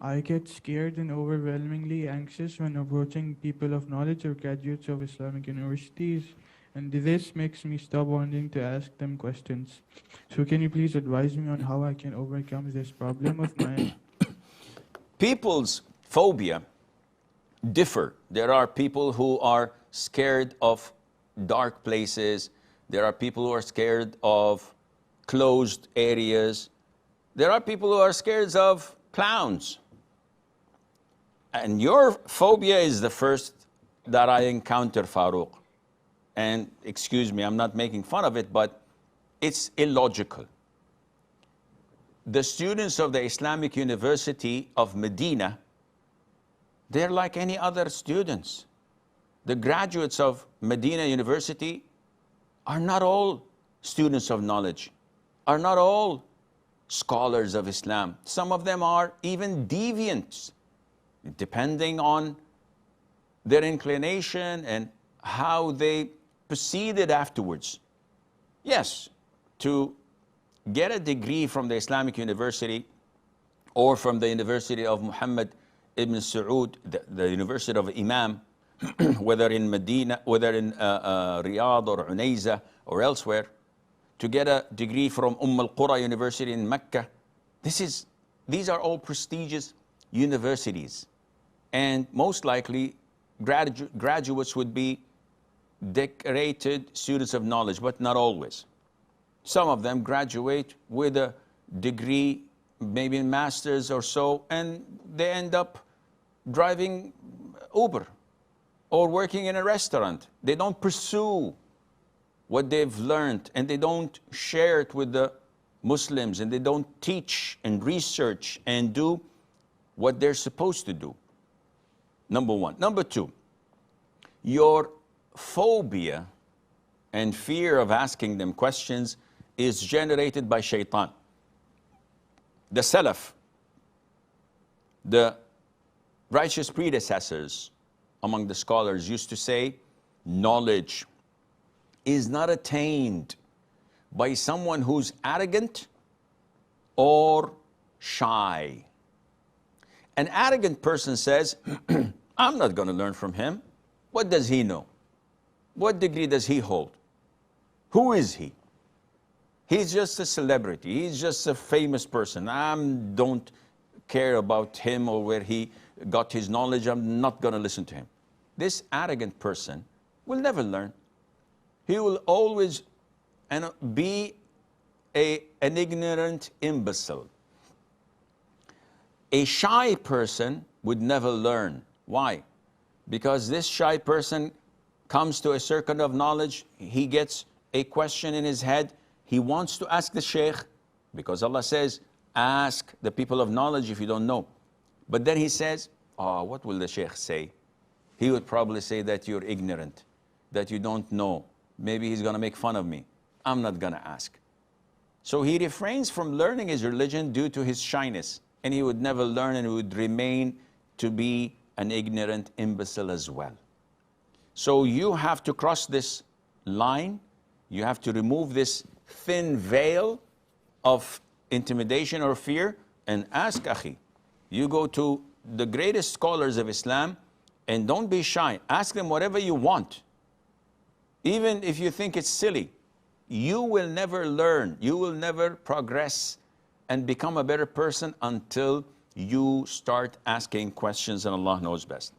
I get scared and overwhelmingly anxious when approaching people of knowledge or graduates of Islamic universities, and this makes me stop wanting to ask them questions. So, can you please advise me on how I can overcome this problem of mine? People's phobia differ. There are people who are scared of dark places. There are people who are scared of closed areas. There are people who are scared of clowns. And your phobia is the first that I encounter, Farouk. And excuse me, I'm not making fun of it, but it's illogical. The students of the Islamic University of Medina, they're like any other students. The graduates of Medina University are not all students of knowledge, are not all scholars of Islam. Some of them are even deviants, depending on their inclination and how they proceeded afterwards. Yes, to get a degree from the Islamic University or from the University of Muhammad ibn Saud, the University of Imam, whether in Medina, whether in Riyadh or Unayza or elsewhere, to get a degree from Al-Qura University in Mecca. These are all prestigious universities. And most likely, graduates would be decorated students of knowledge, but not always. Some of them graduate with a degree, maybe in master's or so, and they end up driving Uber or working in a restaurant. They don't pursue what they've learned, and they don't share it with the Muslims, and they don't teach and research and do what they're supposed to do. Number one. Number two, your phobia and fear of asking them questions is generated by shaitan. The Salaf, the righteous predecessors among the scholars, used to say, knowledge is not attained by someone who's arrogant or shy. An arrogant person says, I'm not going to learn from him. What does he know? What degree does he hold? Who is he? He's just a celebrity. He's just a famous person. I don't care about him or where he got his knowledge. I'm not going to listen to him. This arrogant person will never learn. He will always be an ignorant imbecile. A shy person would never learn. Why? Because this shy person comes to a circle of knowledge, he gets a question in his head, he wants to ask the sheikh, because Allah says, ask the people of knowledge if you don't know. But then he says, oh, what will the sheikh say? He would probably say that you're ignorant, that you don't know. Maybe he's going to make fun of me. I'm not going to ask. So he refrains from learning his religion due to his shyness. And he would never learn, and he would remain to be an ignorant imbecile as well. So you have to cross this line. You have to remove this thin veil of intimidation or fear and ask, akhi. You go to the greatest scholars of Islam and don't be shy. Ask them whatever you want. Even if you think it's silly, you will never learn. You will never progress and become a better person until you start asking questions, and Allah knows best.